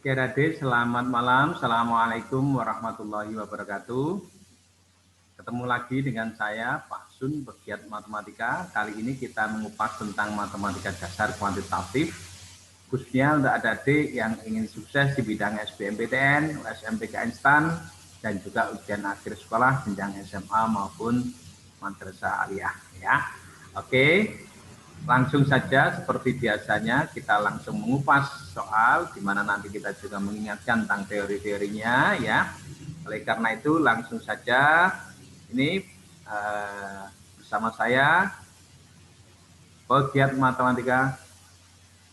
Oke, Adik, selamat malam. Assalamualaikum warahmatullahi wabarakatuh. Ketemu lagi dengan saya, Pak Sun, pegiat matematika. Kali ini kita mengupas tentang matematika dasar kuantitatif, khususnya untuk adik-adik yang ingin sukses di bidang SBMPTN, USMPK Instan, dan juga ujian akhir sekolah jenjang SMA maupun madrasah aliyah. Ya, oke. Langsung saja seperti biasanya kita langsung mengupas soal di mana nanti kita juga mengingatkan tentang teori-teorinya ya. Oleh karena itu langsung saja ini bersama saya pegiat matematika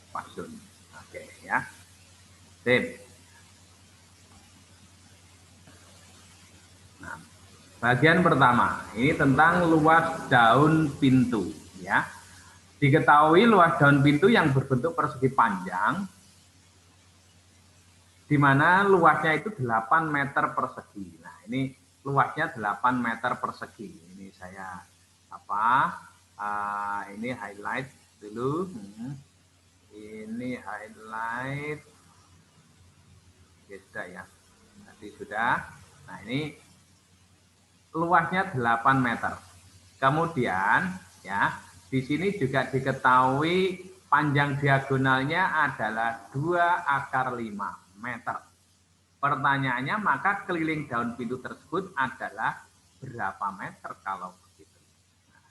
Pak Sun. Oke ya. Sip. Nah, bagian pertama ini tentang luas daun pintu ya. Diketahui luas daun pintu yang berbentuk persegi panjang, di mana luasnya itu 8 meter persegi. Nah, ini luasnya 8 meter persegi. Ini saya ini highlight dulu. Ini highlight. Ya sudah ya. Tadi sudah. Nah, ini luasnya 8 meter. Kemudian ya, di sini juga diketahui panjang diagonalnya adalah 2/5 meter. Pertanyaannya, maka keliling daun pintu tersebut adalah berapa meter kalau begitu? Nah,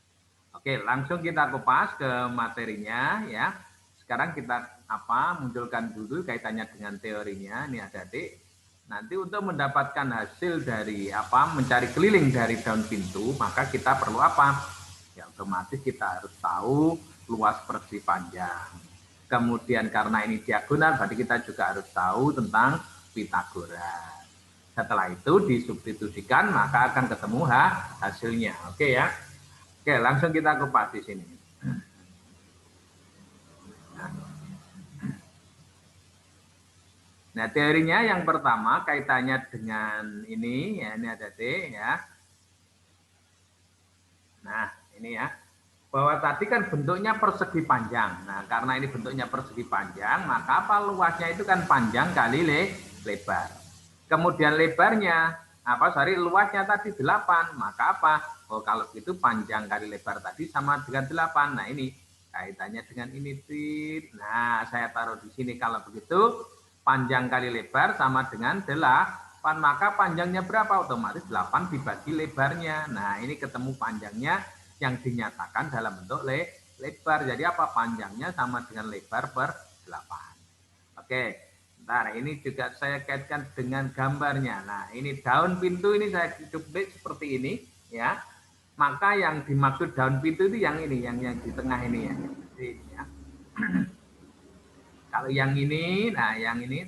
oke, langsung kita kupas ke materinya ya. Sekarang kita munculkan dulu kaitannya dengan teorinya. Ini adik-adik. Nanti untuk mendapatkan hasil dari mencari keliling dari daun pintu, maka kita perlu apa? Ya, otomatis kita harus tahu luas persegi panjang. Kemudian karena ini diagonal, berarti kita juga harus tahu tentang Pitagoras. Setelah itu disubstitusikan, maka akan ketemu hasilnya. Oke ya. Oke, langsung kita kupas di sini. Nah, teorinya yang pertama kaitannya dengan ini, ya ini ada D ya. Nah, ini ya, bahwa tadi kan bentuknya persegi panjang. Nah, karena ini bentuknya persegi panjang, maka luasnya itu kan panjang kali lebar. Kemudian lebarnya, luasnya tadi 8, maka Oh, kalau gitu panjang kali lebar tadi sama dengan 8. Nah, ini kaitannya dengan ini. Nah, saya taruh di sini kalau begitu, panjang kali lebar sama dengan 8, maka panjangnya berapa? Otomatis 8 dibagi lebarnya. Nah, ini ketemu panjangnya yang dinyatakan dalam bentuk lebar. Jadi panjangnya sama dengan lebar per 8. Oke, bentar, ini juga saya kaitkan dengan gambarnya. Nah, ini daun pintu ini saya duplik seperti ini ya. Maka yang dimaksud daun pintu itu yang ini, yang di tengah ini ya. Ya. Kalau yang ini, nah yang ini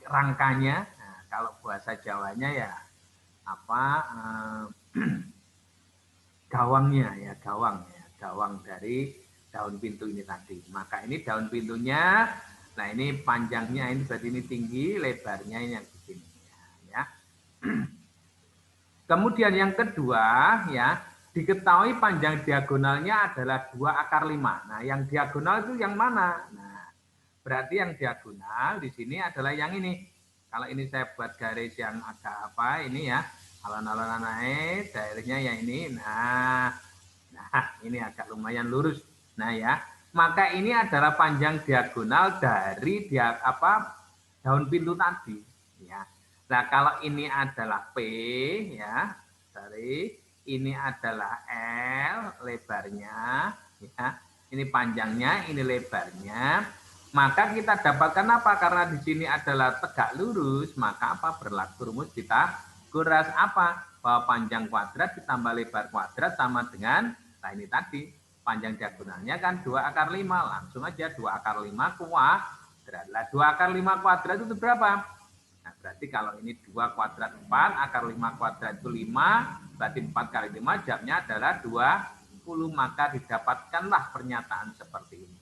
rangkanya. Nah, kalau bahasa Jawanya ya gawangnya ya, gawang dari daun pintu ini tadi. Maka ini daun pintunya, nah ini panjangnya ini berarti ini tinggi, lebarnya ini yang begini ya. Kemudian yang kedua ya, diketahui panjang diagonalnya adalah 2/5. Nah, yang diagonal itu yang mana? Nah, berarti yang diagonal di sini adalah yang ini. Kalau ini saya buat garis yang agak ini ya, alon-alon naik, daerahnya yang ini. Nah, ini agak lumayan lurus. Nah ya, maka ini adalah panjang diagonal dari daun pintu tadi. Ya. Nah, kalau ini adalah P ya, dari ini adalah L lebarnya, ya. Ini panjangnya, ini lebarnya. Maka kita dapatkan apa? Karena di sini adalah tegak lurus, maka berlaku rumus Pitagoras bahwa panjang kuadrat ditambah lebar kuadrat sama dengan, nah ini tadi panjang diagonalnya kan 2/5, langsung aja 2/5 kuadrat. Lah 2/5 kuadrat itu berapa? Nah, berarti kalau ini 2 kuadrat 4, akar 5 kuadrat itu 5, berarti 4 kali 5 jamnya adalah 20, maka didapatkanlah pernyataan seperti ini.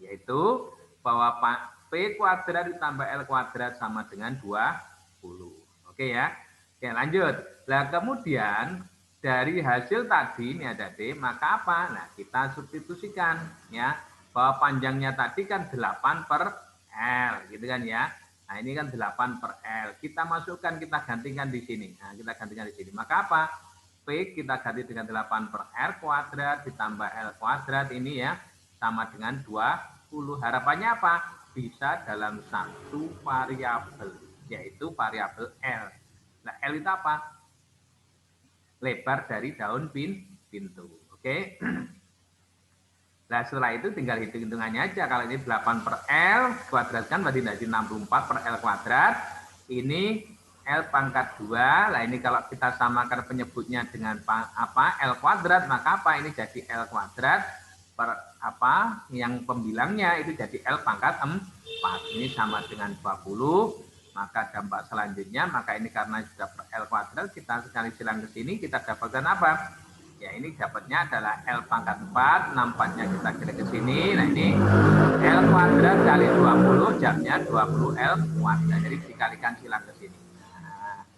Yaitu bahwa P kuadrat ditambah L kuadrat sama dengan 20. Oke ya. Oke, lanjut. Nah, kemudian dari hasil tadi ini ada D, maka Nah, kita substitusikan ya, bahwa panjangnya tadi kan 8/5. L, gitu kan ya. Nah, ini kan 8 per L. Kita masukkan, kita gantikan di sini. Nah, kita gantikan di sini. Maka apa? P kita ganti dengan 8 per R kuadrat ditambah L kuadrat ini ya, sama dengan 20. Harapannya apa? Bisa dalam satu variabel, yaitu variabel L. Nah, L itu apa? Lebar dari daun pintu. Oke. Nah, setelah itu tinggal hitung-hitungannya aja. Kalau ini 8 per L kuadrat kan berarti dari 64 per L kuadrat. Ini L pangkat 2. Nah, ini kalau kita samakan penyebutnya dengan apa? L kuadrat, maka apa? Ini jadi L kuadrat per apa? Yang pembilangnya itu jadi L pangkat 4. Ini sama dengan 20. Maka dampak selanjutnya, maka ini karena sudah per L kuadrat, kita sekali silang ke sini, kita dapatkan apa? Ya, ini dapatnya adalah L pangkat 4, 64-nya kita kira ke sini. Nah, ini L kuadrat kali 20, jamnya 20 L kuadrat. Jadi dikalikan silang ke sini. Nah,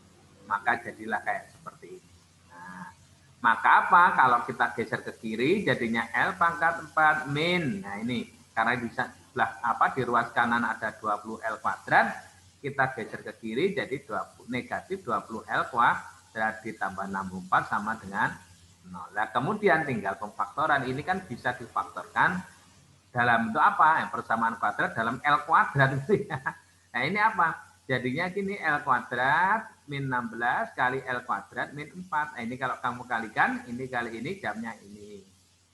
maka jadilah kayak seperti ini. Nah, maka apa? Kalau kita geser ke kiri, jadinya L pangkat 4 min. Nah, ini karena di sebelah apa di ruas kanan ada 20 L kuadrat, kita geser ke kiri jadi negatif 20 L kuadrat ditambah 64 sama dengan 0. Nah, kemudian tinggal pemfaktoran. Ini kan bisa difaktorkan dalam bentuk apa? Yang persamaan kuadrat dalam L kuadrat. Nah, ini apa? Jadinya gini, L kuadrat min 16 kali L kuadrat min 4. Nah, ini kalau kamu kalikan, ini kali ini jamnya ini.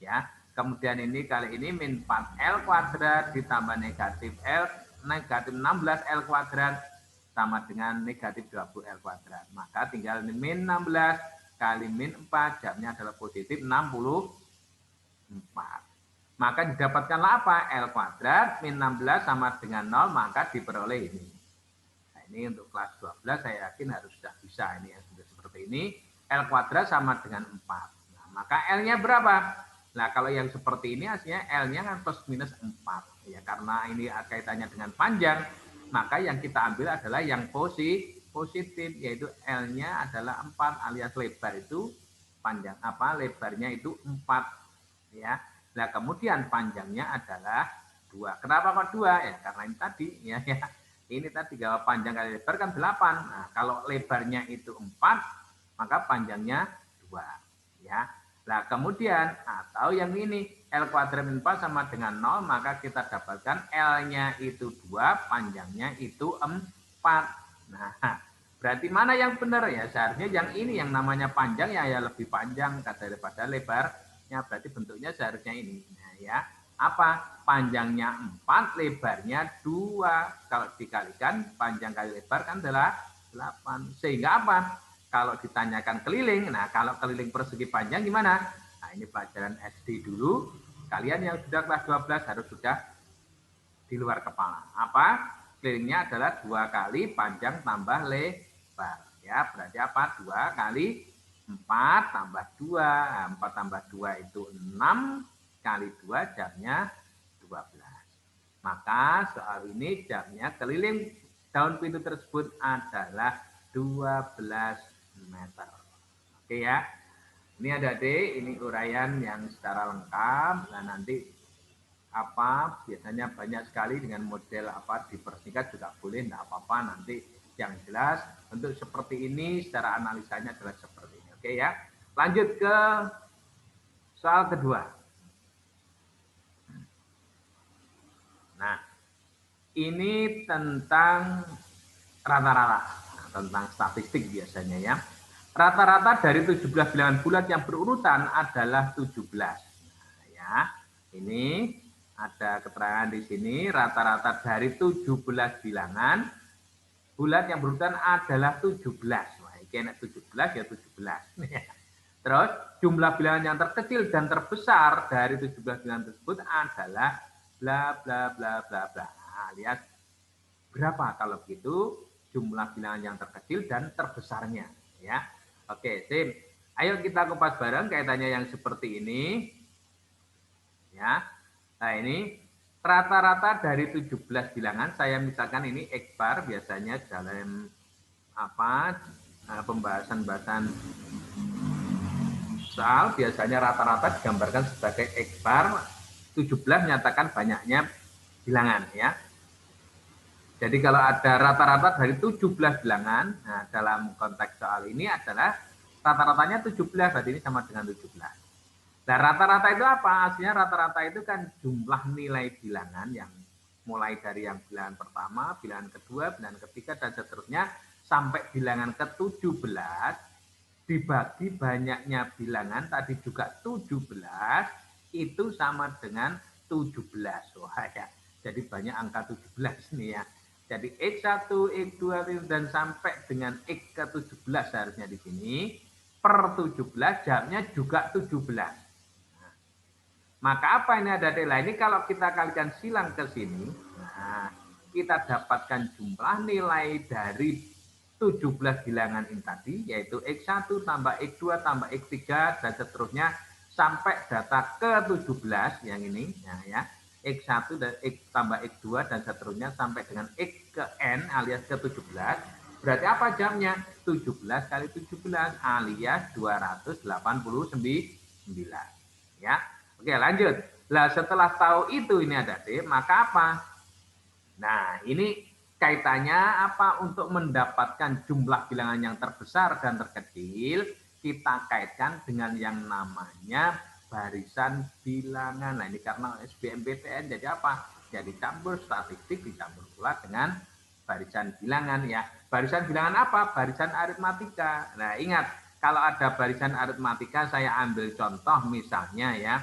Ya. Kemudian ini kali ini min 4L kuadrat ditambah negatif 16 L kuadrat sama dengan negatif 20L kuadrat. Maka tinggal min 16 kali min 4, jamnya adalah positif 64. Maka didapatkanlah apa? L kuadrat min 16 sama dengan 0, maka diperoleh ini. Nah, ini untuk kelas 12 saya yakin harus sudah bisa ini yang sudah seperti ini. L kuadrat sama dengan 4. Nah, maka L-nya berapa? Nah, kalau yang seperti ini hasilnya L-nya kan plus minus 4. Ya, karena ini kaitannya dengan panjang, maka yang kita ambil adalah yang positif, yaitu L-nya adalah 4 alias lebar itu panjang apa? Lebarnya itu 4 ya. Nah, kemudian panjangnya adalah 2. Kenapa kok 2? Ya karena ini tadi ya. Ini tadi kalau panjang kali lebar kan 8. Nah, kalau lebarnya itu 4, maka panjangnya 2 ya. Nah, kemudian atau yang ini L kuadrat min 4 sama dengan 0, maka kita dapatkan L-nya itu 2, panjangnya itu 4. Nah, berarti mana yang benar ya? Seharusnya yang ini yang namanya panjang ya lebih panjang daripada lebarnya. Berarti bentuknya seharusnya ini. Nah, ya. Apa? Panjangnya 4, lebarnya 2. Kalau dikalikan panjang kali lebar kan adalah 8. Sehingga apa? Kalau ditanyakan keliling, nah kalau keliling persegi panjang gimana? Nah, ini pelajaran SD dulu. Kalian yang sudah kelas 12 harus sudah di luar kepala. Apa? Kelilingnya adalah 2 kali panjang tambah lebar. Ya, berarti apa? 2 kali 4 tambah 2. Nah, 4 tambah 2 itu 6 kali 2 jamnya 12. Maka soal ini jamnya keliling daun pintu tersebut adalah 12 meter. Oke ya. Ini adik-adik, ini uraian yang secara lengkap. Nah, nanti apa biasanya banyak sekali dengan model apa dipersingkat juga boleh, enggak apa-apa, nanti yang jelas untuk seperti ini secara analisanya adalah seperti ini. Oke ya, lanjut ke soal kedua. Nah, ini tentang rata-rata, tentang statistik biasanya ya. Rata-rata dari 17 bilangan bulat yang berurutan adalah 17. Nah, ya, ini ada keterangan di sini, rata-rata dari 17 bilangan bulat yang berurutan adalah 17. Wah, ini 17 ya 17. Terus jumlah bilangan yang terkecil dan terbesar dari 17 bilangan tersebut adalah bla bla bla bla bla. Nah, lihat berapa kalau begitu jumlah bilangan yang terkecil dan terbesarnya ya. Oke, sip. Ayo kita kupas bareng kaitannya yang seperti ini. Ya. Nah, ini rata-rata dari 17 bilangan, saya misalkan ini X bar biasanya dalam apa pembahasan-bahasan soal biasanya rata-rata digambarkan sebagai X bar, 17 menyatakan banyaknya bilangan ya. Jadi kalau ada rata-rata dari 17 bilangan, nah dalam konteks soal ini adalah rata-ratanya 17, berarti ini sama dengan 17. Nah rata-rata itu apa? Aslinya rata-rata itu kan jumlah nilai bilangan yang mulai dari yang bilangan pertama, bilangan kedua, bilangan ketiga, dan seterusnya sampai bilangan ke-17 dibagi banyaknya bilangan tadi juga 17 itu sama dengan 17. Wah ya, jadi banyak angka 17 nih ya. Jadi X1, X2 dan sampai dengan X ke-17 harusnya di sini per 17 jamnya juga 17. Maka apa ini ada nilai ini kalau kita kalikan silang ke sini, nah, kita dapatkan jumlah nilai dari 17 bilangan ini tadi, yaitu X1 tambah X2 tambah X3 dan seterusnya sampai data ke-17 yang ini, ya, X1 dan X tambah X2 dan seterusnya sampai dengan X ke N alias ke-17. Berarti apa jamnya? 17 kali 17 alias 289. Ya. Oke, lanjut. Nah, setelah tahu itu ini ada D, maka apa? Nah, ini kaitannya apa untuk mendapatkan jumlah bilangan yang terbesar dan terkecil, kita kaitkan dengan yang namanya barisan bilangan. Nah, ini karena SBMPTN jadi apa? Jadi campur statistik dicampur pula dengan barisan bilangan ya. Barisan bilangan apa? Barisan aritmatika. Nah, ingat kalau ada barisan aritmatika saya ambil contoh misalnya ya.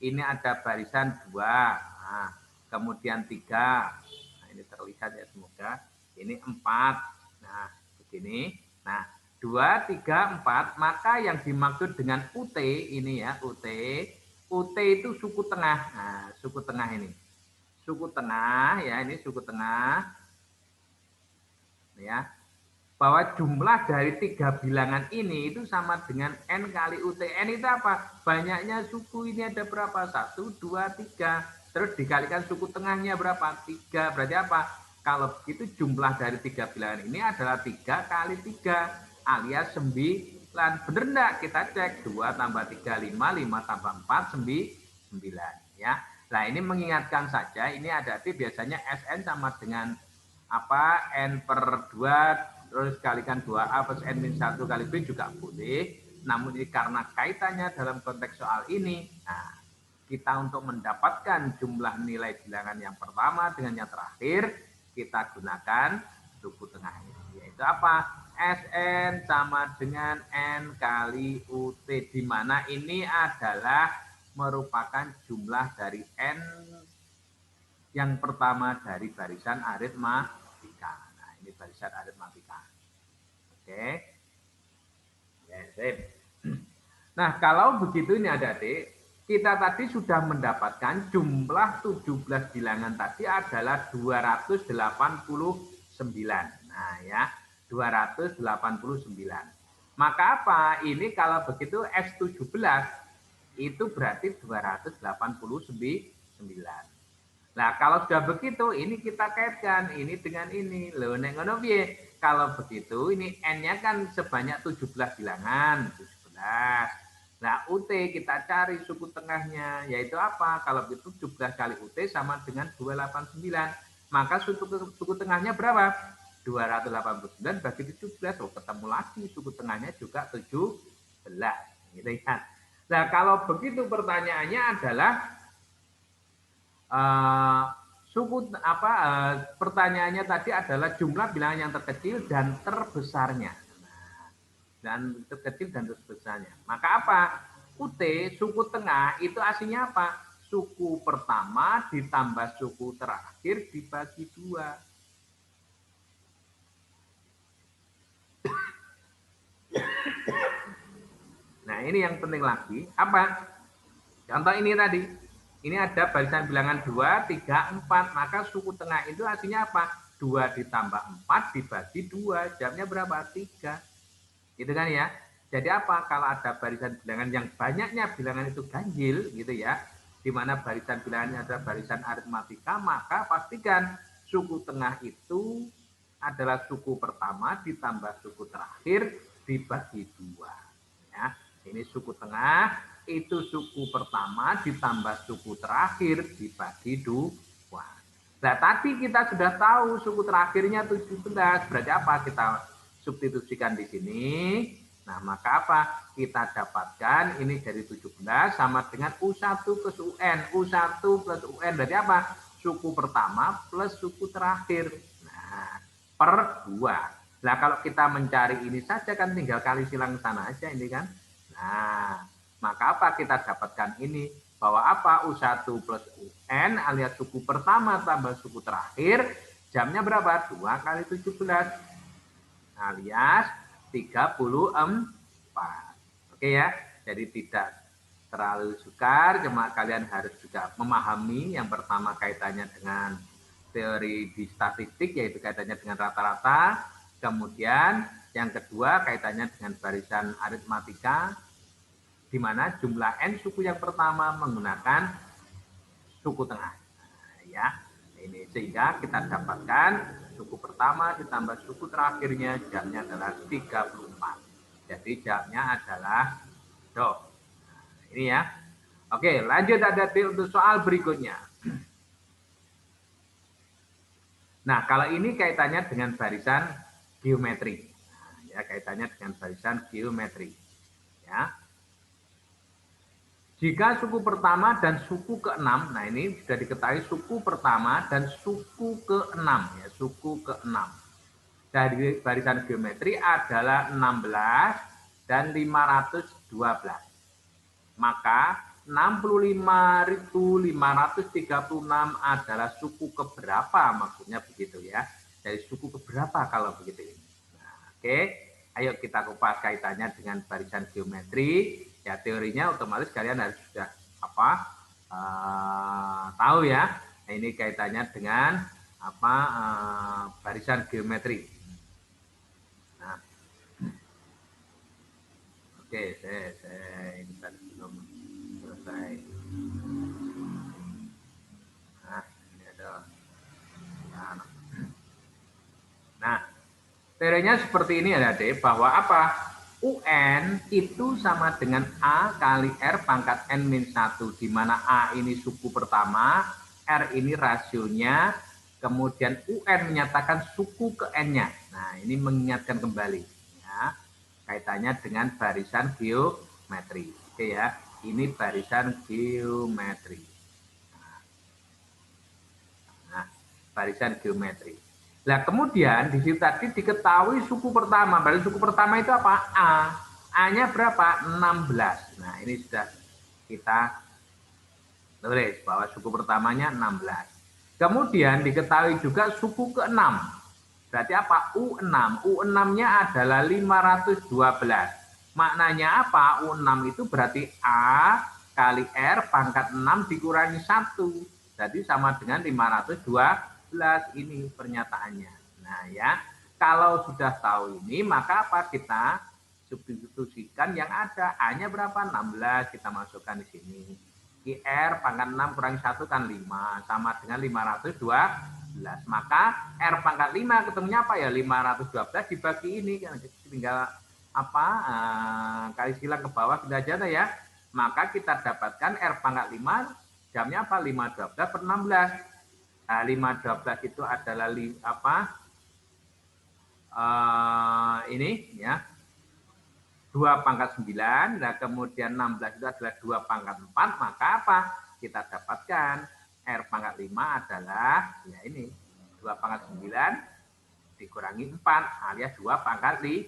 Ini ada barisan 2, nah, kemudian 3. Nah, ini terlihat ya semoga. Ini 4. Nah, begini. Nah, 2, 3, 4. Maka yang dimaksud dengan UT ini ya, UT. UT itu suku tengah. Nah, suku tengah ini. Suku tengah ya, ini suku tengah. Ya, bahwa jumlah dari 3 bilangan ini itu sama dengan N kali UT. N itu apa? Banyaknya suku ini ada berapa? 1, 2, 3. Terus dikalikan suku tengahnya berapa? 3. Berarti apa? Kalau begitu jumlah dari 3 bilangan ini adalah 3 kali 3 alias 9. Benar enggak? Kita cek. 2 tambah 3, 5. 5 tambah 4, 9. Ya. Nah ini mengingatkan saja, ini ada biasanya SN sama dengan apa? N per 2 terus kalikan 2A plus N-1 kali B juga boleh. Namun ini karena kaitannya dalam konteks soal ini, nah, kita untuk mendapatkan jumlah nilai bilangan yang pertama dengan yang terakhir, kita gunakan suku tengah ini. Yaitu apa? SN sama dengan N kali UT, di mana ini adalah merupakan jumlah dari N yang pertama dari barisan aritmatika. Nah, ini barisan aritmatika. Oke. Yes. Nah, kalau begitu ini ada adik, kita tadi sudah mendapatkan jumlah 17 bilangan tadi adalah 289. Nah, ya, 289. Maka apa? Ini kalau begitu X17 itu berarti 289. Nah, kalau sudah begitu, ini kita kaitkan ini dengan ini. Loh, nek ngono piye? Kalau begitu, ini N-nya kan sebanyak 17 bilangan, 17. Nah, UT kita cari suku tengahnya, yaitu apa? Kalau begitu 17 kali UT sama dengan 289. Maka suku tengahnya berapa? 289 bagi 17. Oh, ketemu lagi suku tengahnya juga 17. Gitu kan. Nah, kalau begitu pertanyaannya adalah pertanyaannya tadi adalah jumlah bilangan yang terkecil dan terbesarnya. Dan terkecil dan terbesarnya. Maka apa? UT, suku tengah, itu aslinya apa? Suku pertama ditambah suku terakhir dibagi 2. Nah, ini yang penting lagi. Apa? Contoh ini tadi. Ini ada barisan bilangan 2, 3, 4. Maka suku tengah itu artinya apa? 2 ditambah 4 dibagi 2. Jamnya berapa? 3. Gitu kan ya. Jadi apa? Kalau ada barisan bilangan yang banyaknya bilangan itu ganjil gitu ya. Di mana barisan bilangannya adalah barisan aritmatika, maka pastikan suku tengah itu adalah suku pertama ditambah suku terakhir dibagi 2. Ya. Ini suku tengah. Itu suku pertama ditambah suku terakhir dibagi 2. Nah, tadi kita sudah tahu suku terakhirnya 17. Berarti apa? Kita substitusikan di sini. Nah, maka apa? Kita dapatkan ini dari 17 sama dengan U1 plus UN. U1 plus UN berarti apa? Suku pertama plus suku terakhir. Nah, per 2. Nah, kalau kita mencari ini saja kan tinggal kali silang sana aja ini kan. Nah, maka apa? Kita dapatkan ini. Bahwa apa? U1 plus UN alias suku pertama tambah suku terakhir, jamnya berapa? 2 kali 17 alias 34. Oke ya, jadi tidak terlalu sukar, cuma kalian harus juga memahami yang pertama kaitannya dengan teori di statistik, yaitu kaitannya dengan rata-rata, kemudian yang kedua kaitannya dengan barisan aritmatika, di mana jumlah N suku yang pertama menggunakan suku tengah. Nah, ya, ini sehingga kita dapatkan suku pertama ditambah suku terakhirnya jamnya adalah 34. Jadi jamnya adalah do. Nah, ini ya. Oke, lanjut ada untuk soal berikutnya. Nah, kalau ini kaitannya dengan barisan geometri. Nah, ya, kaitannya dengan barisan geometri. Ya. Jika suku pertama dan suku ke-6, nah ini sudah diketahui suku pertama dan suku ke-6, ya, suku ke-6. Dari barisan geometri adalah 16 dan 512. Maka 65.536 adalah suku keberapa, maksudnya begitu ya. Dari suku keberapa kalau begitu ini. Nah, oke, ayo kita kupas kaitannya dengan barisan geometri. Ya teorinya otomatis kalian harus sudah tahu ya. Nah, ini kaitannya dengan barisan geometri. Nah, oke, saya ini tadi belum selesai. Nah, ini ada. Nah, teorinya seperti ini ya, Dek, bahwa apa? UN itu sama dengan A kali R pangkat N-1, di mana A ini suku pertama, R ini rasionya, kemudian UN menyatakan suku ke N-nya. Nah, ini mengingatkan kembali. Ya, kaitannya dengan barisan geometri. Oke ya, ini barisan geometri. Nah, barisan geometri. Nah, kemudian di situ tadi diketahui suku pertama. Berarti suku pertama itu apa? A. A-nya berapa? 16. Nah, ini sudah kita tulis bahwa suku pertamanya 16. Kemudian diketahui juga suku ke-6. Berarti apa? U6. U6-nya adalah 512. Maknanya apa? U6 itu berarti A kali R pangkat 6 dikurangi 1. Jadi sama dengan 512. Ini pernyataannya. Nah ya, kalau sudah tahu ini maka apa, kita substitusikan yang ada. A-nya berapa? 16, kita masukkan di sini. IR pangkat 6 kurangi 1 kan 5, sama dengan 512. Maka R pangkat 5 ketemunya apa ya? 512 dibagi ini, kan tinggal kali silang ke bawah kita aja ya. Maka kita dapatkan R pangkat 5 jamnya apa? 512 per 16. 512 itu adalah ini ya, 2 pangkat 9, nah kemudian 16 itu adalah 2 pangkat 4, maka apa? Kita dapatkan R pangkat 5 adalah ya ini 2 pangkat 9 dikurangi 4 alias 2 pangkat 5.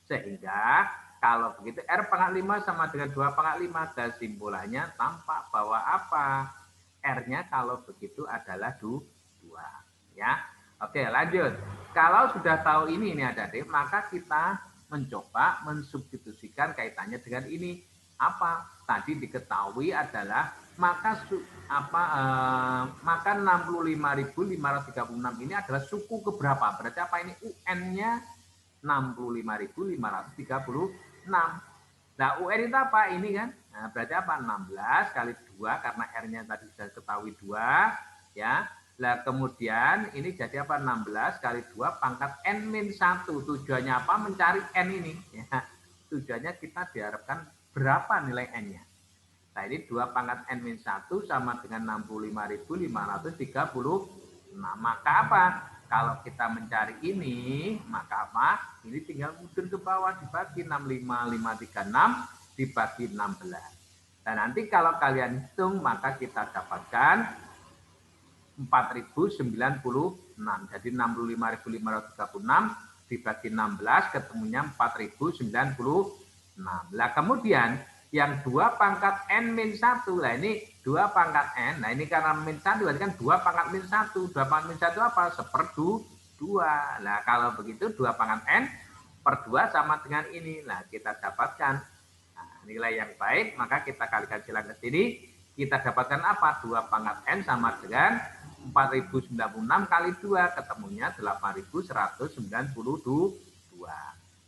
Sehingga kalau begitu R pangkat 5 sama dengan 2 pangkat 5, kesimpulannya tampak bahwa apa? R-nya kalau begitu adalah 2. Ya. Oke, lanjut. Kalau sudah tahu ini ada deh, maka kita mencoba mensubstitusikan kaitannya dengan ini. Apa? Tadi diketahui adalah maka 65.536 ini adalah suku keberapa? Berarti apa ini? UN-nya 65.536. Nah, UN itu apa? Ini kan. Nah, berarti apa? 16 kali 2 karena R-nya tadi sudah ketahui 2 ya. Nah, kemudian ini jadi apa? 16 kali 2 pangkat N-1. Tujuannya apa? Mencari N ini ya. Tujuannya kita diharapkan berapa nilai N-nya. Nah, ini 2 pangkat N-1 sama dengan 65.536. Maka apa? Kalau kita mencari ini, maka apa? Ini tinggal mudun ke bawah, dibagi 65.536, dibagi 16. Dan nanti kalau kalian hitung, maka kita dapatkan 4.096. Jadi 65.536 dibagi 16, ketemunya 4.096. Nah, kemudian yang 2 pangkat N-1, lah ini 2 pangkat N, nah ini karena min 1, berarti kan 2 pangkat min 1, 2 pangkat min 1 apa? 1/2. Nah, kalau begitu 2 pangkat N per 2 sama dengan ini, nah kita dapatkan nilai yang baik, maka kita kalikan silang ke sini, kita dapatkan apa? 2 pangkat N sama dengan 4.096 kali 2, ketemunya 8.192.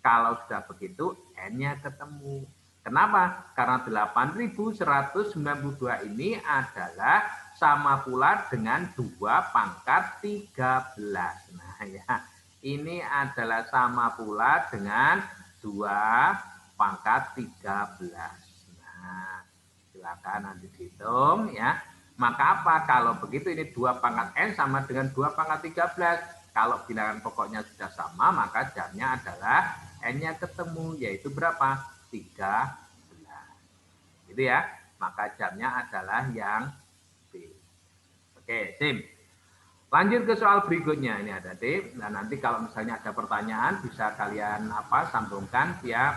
Kalau sudah begitu, N-nya ketemu. Kenapa? Karena 8.192 ini adalah sama pula dengan 2 pangkat 13. Nah ya, ini adalah sama pula dengan 2 pangkat 13. Nah, silakan nanti dihitung ya. Maka apa? Kalau begitu ini 2 pangkat N sama dengan 2 pangkat 13. Kalau bilangan pokoknya sudah sama, maka jamnya adalah N-nya ketemu, yaitu berapa? 13. Gitu ya. Maka jamnya adalah yang B. Oke, sim. Lanjut ke soal berikutnya. Ini ada D. Nah, nanti kalau misalnya ada pertanyaan, bisa kalian sambungkan via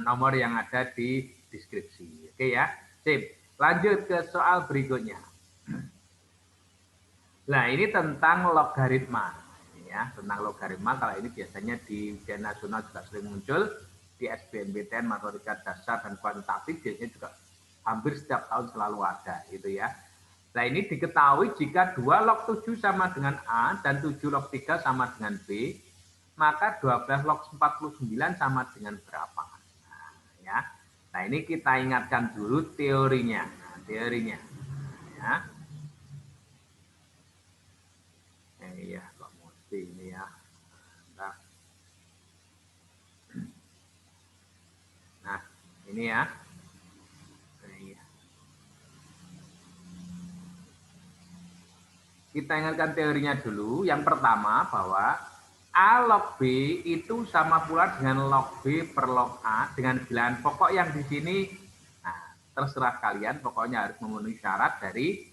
nomor yang ada di deskripsi. Oke ya. Sip. Lanjut ke soal berikutnya. Nah, ini tentang logaritma. Ya, tentang logaritma. Kalau ini biasanya di ujian nasional juga sering muncul. Di SBMPTN, matematika dasar dan kuantitatif biasanya juga hampir setiap tahun selalu ada. Gitu ya. Nah, ini diketahui jika 2 log 7 sama dengan A dan 7 log 3 sama dengan B, maka 12 log 49 sama dengan berapa? Nah, ya. Nah, ini kita ingatkan dulu teorinya. Nah, teorinya. Ya. Iya, kok mesti ini ya. Nah, ini ya. Kita ingatkan teorinya dulu. Yang pertama bahwa A log B itu sama pula dengan log B per log A dengan bilangan pokok yang di sini, nah, terserah kalian, pokoknya harus memenuhi syarat dari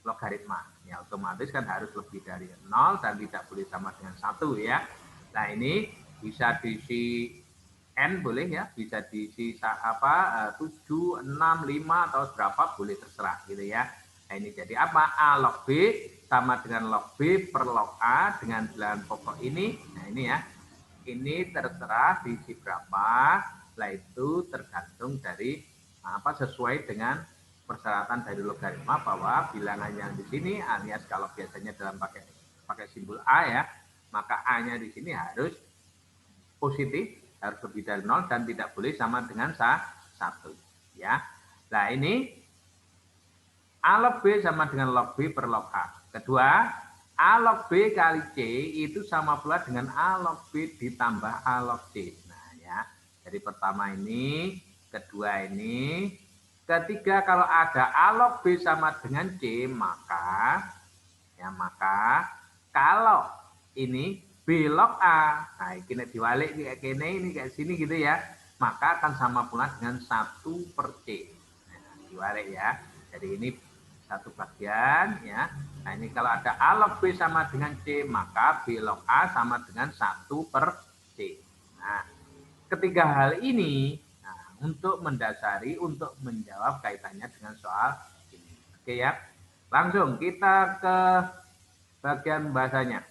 logaritma. Ya, otomatis kan harus lebih dari 0 dan tidak boleh sama dengan 1 ya. Nah, ini bisa diisi N boleh ya, bisa diisi 7, 6, 5 atau berapa boleh terserah gitu ya. Nah, ini jadi apa? A log B sama dengan log B per log A dengan bilangan pokok ini. Nah, ini ya. Ini terserah diisi berapa. Nah, itu tergantung dari sesuai dengan persyaratan dari logaritma bahwa bilangan yang di sini alias kalau biasanya dalam pakai simbol A ya, maka A-nya di sini harus positif, harus lebih dari 0 dan tidak boleh sama dengan 1 ya. Nah, ini A log B sama dengan log B per log A. Kedua, A log B kali C itu sama pula dengan A log B ditambah A log C. Nah ya, jadi pertama ini, kedua ini, ketiga kalau ada A log B sama dengan C, maka kalau ini B log A, nah ini diwalik kayak gini, ini kayak sini gitu ya, maka akan sama pula dengan 1 per C. Nah, diwalik ya. Jadi ini satu bagian ya. Nah, ini kalau ada A log B sama dengan C, maka B log A sama dengan 1 per C. Nah, ketiga hal ini untuk mendasari, untuk menjawab kaitannya dengan soal ini. Oke ya. Langsung kita ke bagian bahasanya.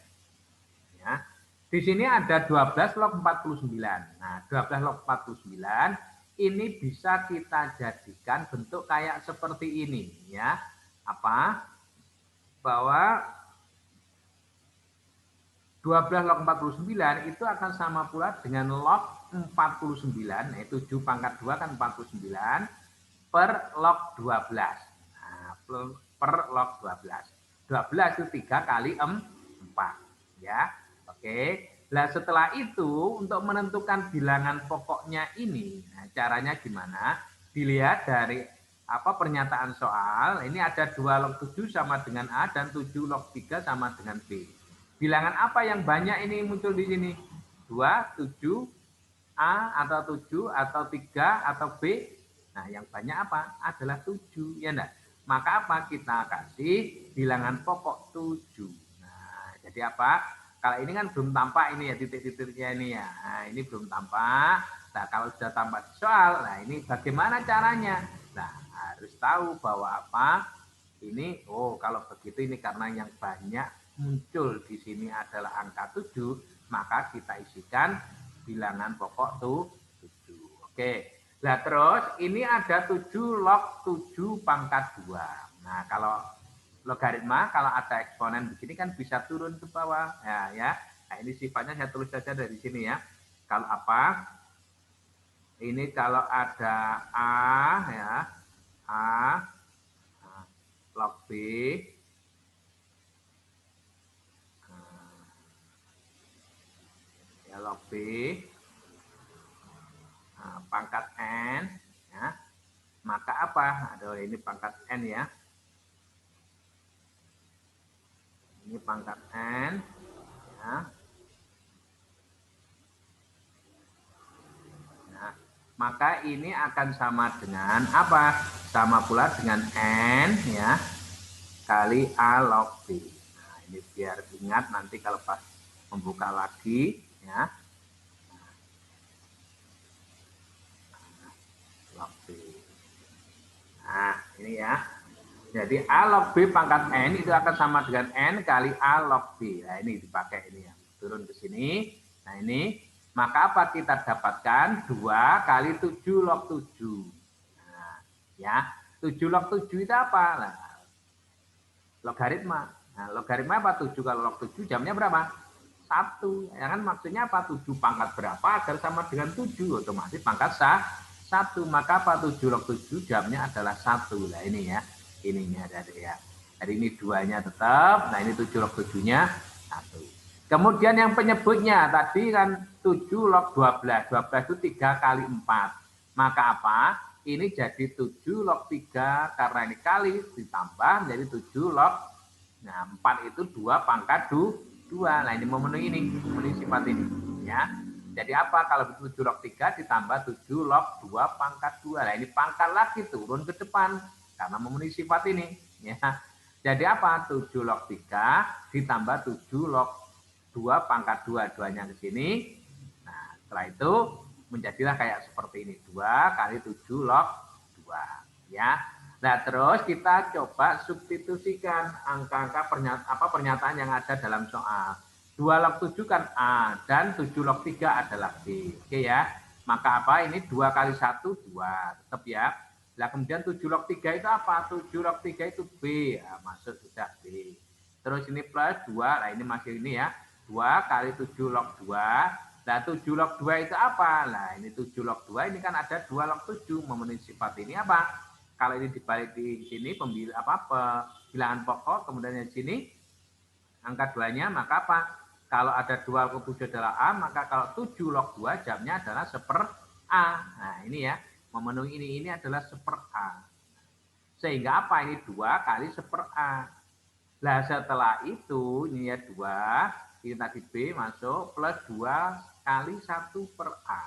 Ya. Di sini ada 12 log 49. Nah, 12 log 49 ini bisa kita jadikan bentuk kayak seperti ini ya. Bahwa 12 log 49 itu akan sama pula dengan log 49, yaitu 7 pangkat 2 kan 49 per log 12. Nah, per log 12. 12 itu 3 kali 4 ya. Oke. Nah, setelah itu untuk menentukan bilangan pokoknya ini, nah, caranya gimana? Dilihat dari pernyataan soal, ini ada 2 log 7 sama dengan A dan 7 log 3 sama dengan B. Bilangan apa yang banyak ini muncul di sini? 2, 7, A atau 7 atau 3 atau B. Nah, yang banyak apa? Adalah 7, ya enggak? Maka apa? Kita kasih bilangan pokok 7. Nah, jadi apa? Kalau ini kan belum tampak ini ya titik-titiknya ini ya. Nah, ini belum tampak. Nah, kalau sudah tampak di soal, nah ini bagaimana caranya? Nah, harus tahu bahwa apa? Ini, oh kalau begitu ini karena yang banyak muncul di sini adalah angka 7, maka kita isikan bilangan pokok tuh 7. Oke. Nah, terus ini ada 7 log 7 pangkat 2. Nah, kalau logaritma kalau ada eksponen begini kan bisa turun ke bawah ya. Nah, ini sifatnya saya tulis saja dari sini ya. Kalau apa? Ini kalau ada A ya, A log B ya, log B pangkat N ya. Maka apa? Aduh, ini pangkat N ya. Ini pangkat N ya. Nah, maka ini akan sama dengan apa? Sama pula dengan N ya kali A log B. Nah, ini biar ingat nanti kalau pas membuka lagi ya. Log B. Nah, ini ya. Jadi A log B pangkat N itu akan sama dengan N kali A log B. Nah, ini dipakai ini ya. Turun ke sini. Nah, ini. Maka apa kita dapatkan? 2 kali 7 log 7. Nah, ya. 7 log 7 itu apa? Nah, logaritma. Nah, logaritma apa? 7 kali log 7 jamnya berapa? 1. Ya kan maksudnya apa? 7 pangkat berapa agar sama dengan 7. Otomatis pangkat 1. Maka apa? 7 log 7 jamnya adalah 1. Nah, ini ya. Ininya ada ya. Jadi ini 2-nya tetap. Nah, ini 7 log 7-nya 1. Kemudian yang penyebutnya tadi kan 7 log 12. 12 itu 3 kali 4. Maka apa? Ini jadi 7 log 3 karena ini kali ditambah menjadi 7 log. Nah, 4 itu 2 pangkat 2. Nah, ini memenuhi sifat ini ya. Jadi apa? Kalau 7 log 3 ditambah 7 log 2 pangkat 2. Nah, ini pangkat lagi turun ke depan karena memenuhi sifat ini ya. Jadi apa? 7 log 3 ditambah 7 log 2 pangkat 2, 2-nya ke sini. Nah, setelah itu menjadilah kayak seperti ini. 2 kali 7 log 2 ya. Nah, terus kita coba substitusikan angka-angka pernyataan yang ada dalam soal. 2 log 7 kan A dan 7 log 3 adalah B. Oke ya. Maka apa? Ini 2 kali 1 2 tetap ya. Nah, kemudian 7 log 3 itu apa? 7 log 3 itu B. Nah, masuk sudah B. Terus ini plus 2. Nah, ini masih ini ya. 2 kali 7 log 2. Nah, 7 log 2 itu apa? Nah, ini 7 log 2 ini kan ada 2 log 7 memenuhi sifat ini apa? Kalau ini dibalik di sini bilangan pokok, kemudian di sini angka 2-nya, maka apa? Kalau ada 2 log 7 adalah A, maka kalau 7 log 2 jamnya adalah 1/A. Nah, ini ya. Memenuhi ini adalah 1/A. Sehingga apa? Ini 2 kali 1/A. Nah, setelah itu ini ya 2, ini tadi B masuk plus 2 kali 1/A.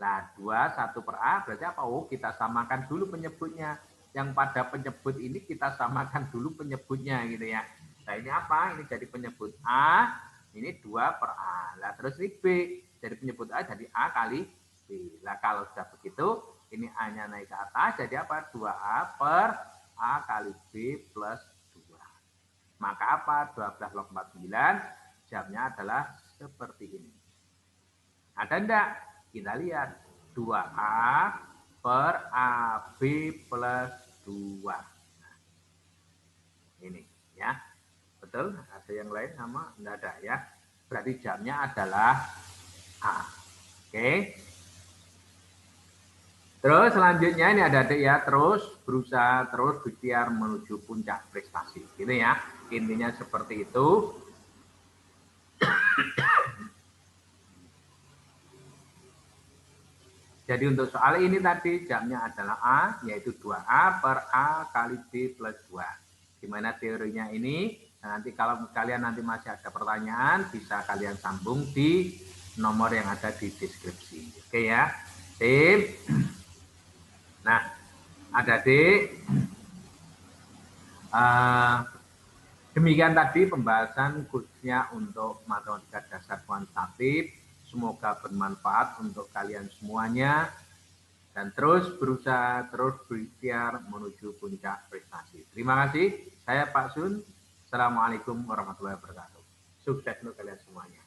Nah, 2 1/A berarti apa? Oh, kita samakan dulu penyebutnya. Yang pada penyebut ini kita samakan dulu penyebutnya gitu ya. Nah, ini apa? Ini jadi penyebut A, ini 2/A. Nah, terus ini B. Jadi penyebut A jadi A kali B. Nah, kalau sudah begitu, ini A-nya naik ke atas, jadi apa? 2A per A kali B plus 2. Maka apa? 12 log 49, jamnya adalah seperti ini. Ada enggak? Kita lihat. 2A per AB plus 2. Nah, ini ya. Betul? Ada yang lain sama? Enggak ada ya. Berarti jamnya adalah A. Oke. Terus selanjutnya ini ada adik ya, terus berusaha terus berikhtiar menuju puncak prestasi. Gitu ya. Intinya seperti itu. Jadi untuk soal ini tadi jamnya adalah A, yaitu 2A per A kali B plus 2. Gimana teorinya ini? Nah, nanti kalau kalian nanti masih ada pertanyaan, bisa kalian sambung di nomor yang ada di deskripsi. Oke ya, sip. Nah, adik-adik, demikian tadi pembahasan khususnya untuk matematika dasar kuantitatif. Semoga bermanfaat untuk kalian semuanya. Dan terus berusaha, terus berikhtiar menuju puncak prestasi. Terima kasih. Saya Pak Sun. Assalamualaikum warahmatullahi wabarakatuh. Sukses untuk kalian semuanya.